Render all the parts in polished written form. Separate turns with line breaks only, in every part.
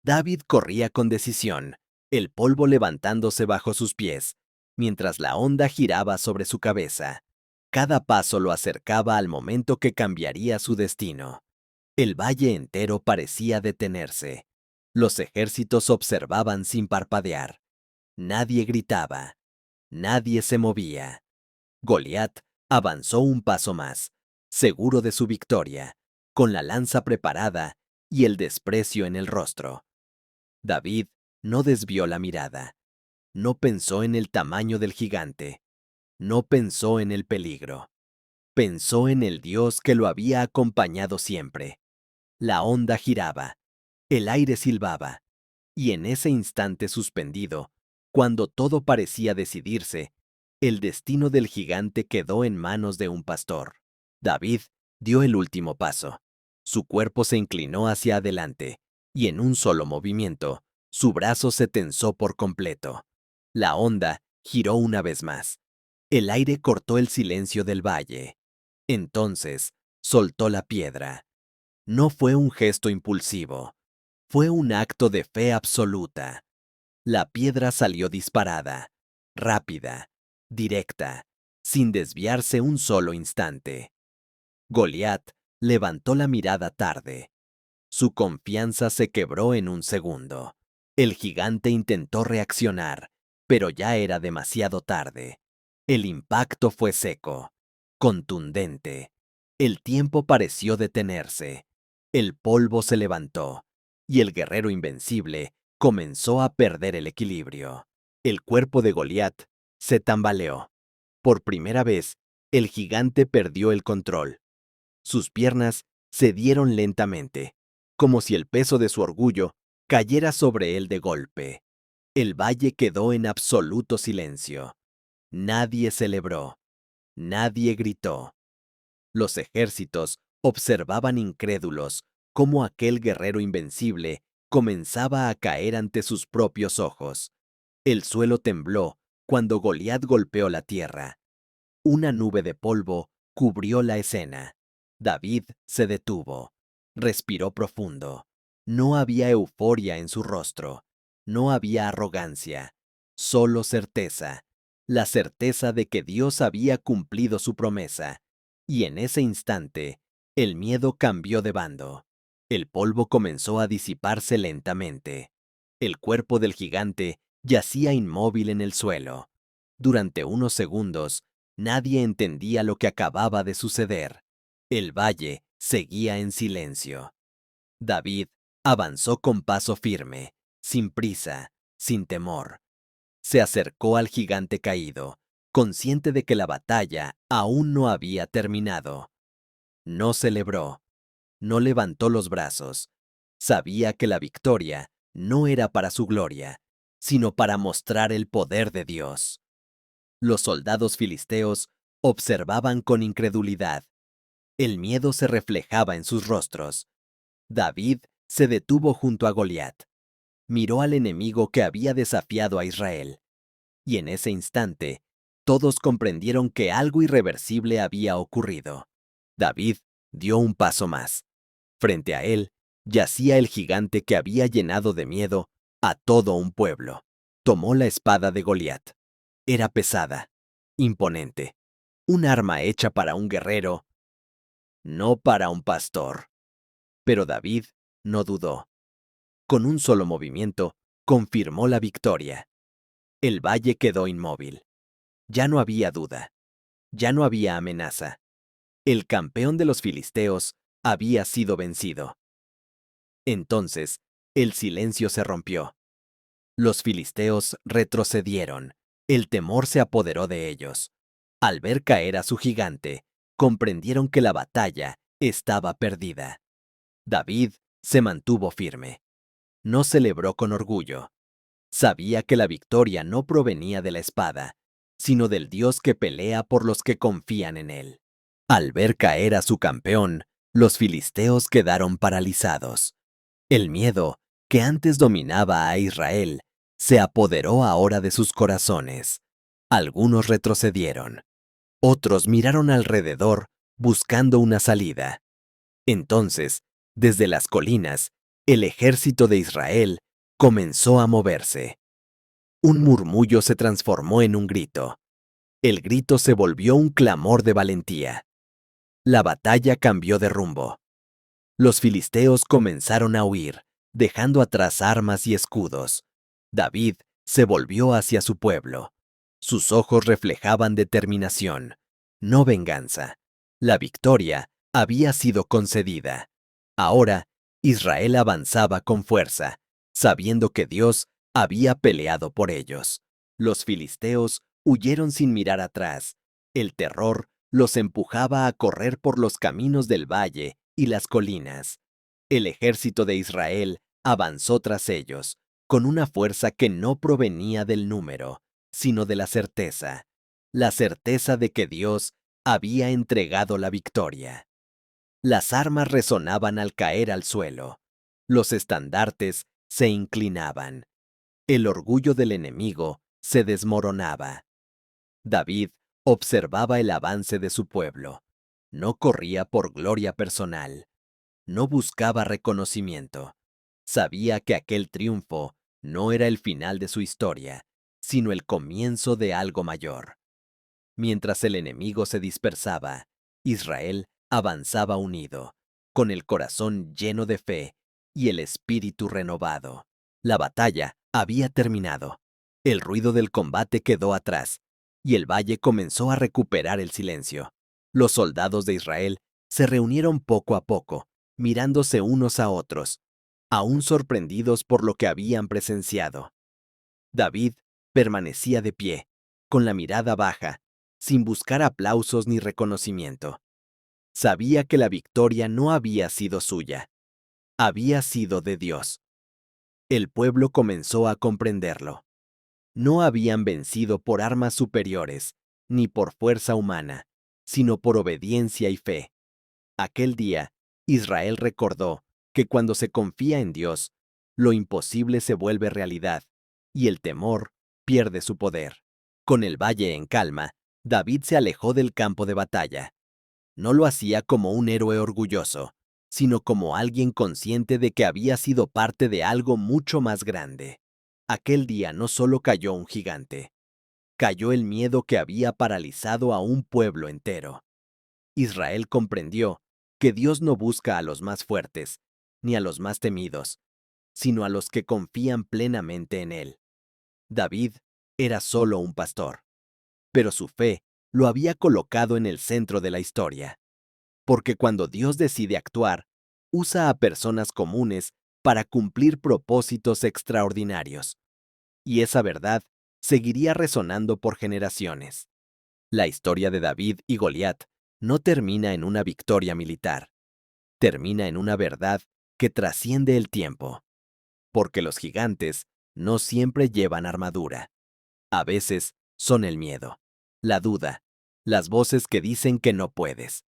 David corría con decisión, el polvo levantándose bajo sus pies, mientras la onda giraba sobre su cabeza. Cada paso lo acercaba al momento que cambiaría su destino. El valle entero parecía detenerse. Los ejércitos observaban sin parpadear. Nadie gritaba. Nadie se movía. Goliat avanzó un paso más, seguro de su victoria, con la lanza preparada y el desprecio en el rostro. David no desvió la mirada. No pensó en el tamaño del gigante. No pensó en el peligro. Pensó en el Dios que lo había acompañado siempre. La onda giraba. El aire silbaba. Y en ese instante suspendido, cuando todo parecía decidirse, el destino del gigante quedó en manos de un pastor. David dio el último paso. Su cuerpo se inclinó hacia adelante, y en un solo movimiento, su brazo se tensó por completo. La onda giró una vez más. El aire cortó el silencio del valle. Entonces, soltó la piedra. No fue un gesto impulsivo. Fue un acto de fe absoluta. La piedra salió disparada, rápida, directa, sin desviarse un solo instante. Goliat levantó la mirada tarde. Su confianza se quebró en un segundo. El gigante intentó reaccionar, pero ya era demasiado tarde. El impacto fue seco, contundente. El tiempo pareció detenerse. El polvo se levantó, y el guerrero invencible comenzó a perder el equilibrio. El cuerpo de Goliat se tambaleó. Por primera vez, el gigante perdió el control. Sus piernas cedieron lentamente, como si el peso de su orgullo cayera sobre él de golpe. El valle quedó en absoluto silencio. Nadie celebró. Nadie gritó. Los ejércitos observaban incrédulos cómo aquel guerrero invencible comenzaba a caer ante sus propios ojos. El suelo tembló cuando Goliat golpeó la tierra. Una nube de polvo cubrió la escena. David se detuvo. Respiró profundo. No había euforia en su rostro. No había arrogancia. Solo certeza. La certeza de que Dios había cumplido su promesa. Y en ese instante, el miedo cambió de bando. El polvo comenzó a disiparse lentamente. El cuerpo del gigante yacía inmóvil en el suelo. Durante unos segundos, nadie entendía lo que acababa de suceder. El valle seguía en silencio. David avanzó con paso firme, sin prisa, sin temor. Se acercó al gigante caído, consciente de que la batalla aún no había terminado. No celebró, no levantó los brazos. Sabía que la victoria no era para su gloria, sino para mostrar el poder de Dios. Los soldados filisteos observaban con incredulidad. El miedo se reflejaba en sus rostros. David se detuvo junto a Goliat. Miró al enemigo que había desafiado a Israel. Y en ese instante, todos comprendieron que algo irreversible había ocurrido. David dio un paso más. Frente a él, yacía el gigante que había llenado de miedo a todo un pueblo. Tomó la espada de Goliat. Era pesada, imponente, un arma hecha para un guerrero, no para un pastor. Pero David no dudó. Con un solo movimiento, confirmó la victoria. El valle quedó inmóvil. Ya no había duda. Ya no había amenaza. El campeón de los filisteos había sido vencido. Entonces, el silencio se rompió. Los filisteos retrocedieron. El temor se apoderó de ellos. Al ver caer a su gigante, comprendieron que la batalla estaba perdida. David se mantuvo firme. No celebró con orgullo. Sabía que la victoria no provenía de la espada, sino del Dios que pelea por los que confían en él. Al ver caer a su campeón, los filisteos quedaron paralizados. El miedo, que antes dominaba a Israel, se apoderó ahora de sus corazones. Algunos retrocedieron. Otros miraron alrededor buscando una salida. Entonces, desde las colinas, El ejército de Israel comenzó a moverse. Un murmullo se transformó en un grito. El grito se volvió un clamor de valentía. La batalla cambió de rumbo. Los filisteos comenzaron a huir, dejando atrás armas y escudos. David se volvió hacia su pueblo. Sus ojos reflejaban determinación, no venganza. La victoria había sido concedida. Ahora, Israel avanzaba con fuerza, sabiendo que Dios había peleado por ellos. Los filisteos huyeron sin mirar atrás. El terror los empujaba a correr por los caminos del valle y las colinas. El ejército de Israel avanzó tras ellos, con una fuerza que no provenía del número, sino de la certeza de que Dios había entregado la victoria. Las armas resonaban al caer al suelo, los estandartes se inclinaban, el orgullo del enemigo se desmoronaba. David observaba el avance de su pueblo, no corría por gloria personal, no buscaba reconocimiento. Sabía que aquel triunfo no era el final de su historia, sino el comienzo de algo mayor. Mientras el enemigo se dispersaba, Israel avanzaba unido, con el corazón lleno de fe y el espíritu renovado. La batalla había terminado. El ruido del combate quedó atrás, y el valle comenzó a recuperar el silencio. Los soldados de Israel se reunieron poco a poco, mirándose unos a otros, aún sorprendidos por lo que habían presenciado. David permanecía de pie, con la mirada baja, sin buscar aplausos ni reconocimiento. Sabía que la victoria no había sido suya, había sido de Dios. El pueblo comenzó a comprenderlo. No habían vencido por armas superiores, ni por fuerza humana, sino por obediencia y fe. Aquel día, Israel recordó que cuando se confía en Dios, lo imposible se vuelve realidad, y el temor pierde su poder. Con el valle en calma, David se alejó del campo de batalla. No lo hacía como un héroe orgulloso, sino como alguien consciente de que había sido parte de algo mucho más grande. Aquel día no solo cayó un gigante, cayó el miedo que había paralizado a un pueblo entero. Israel comprendió que Dios no busca a los más fuertes, ni a los más temidos, sino a los que confían plenamente en Él. David era solo un pastor, pero su fe lo había colocado en el centro de la historia. Porque cuando Dios decide actuar, usa a personas comunes para cumplir propósitos extraordinarios. Y esa verdad seguiría resonando por generaciones. La historia de David y Goliat no termina en una victoria militar, termina en una verdad que trasciende el tiempo. Porque los gigantes no siempre llevan armadura. A veces son el miedo, la duda, las voces que dicen que no puedes.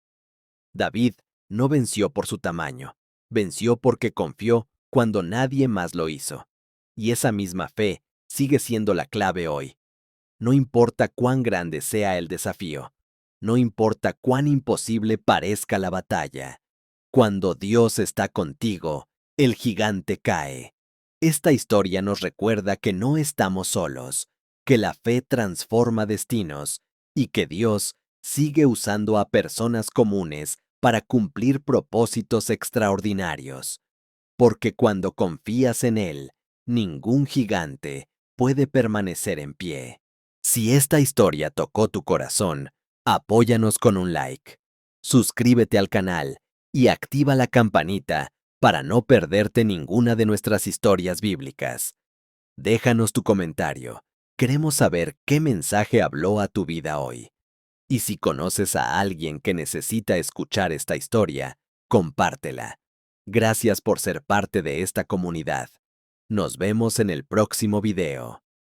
David no venció por su tamaño, venció porque confió cuando nadie más lo hizo. Y esa misma fe sigue siendo la clave hoy. No importa cuán grande sea el desafío, no importa cuán imposible parezca la batalla. Cuando Dios está contigo, el gigante cae. Esta historia nos recuerda que no estamos solos, que la fe transforma destinos y que Dios sigue usando a personas comunes para cumplir propósitos extraordinarios. Porque cuando confías en Él, ningún gigante puede permanecer en pie. Si esta historia tocó tu corazón, apóyanos con un like. Suscríbete al canal y activa la campanita para no perderte ninguna de nuestras historias bíblicas. Déjanos tu comentario. Queremos saber qué mensaje habló a tu vida hoy. Y si conoces a alguien que necesita escuchar esta historia, compártela. Gracias por ser parte de esta comunidad. Nos vemos en el próximo video.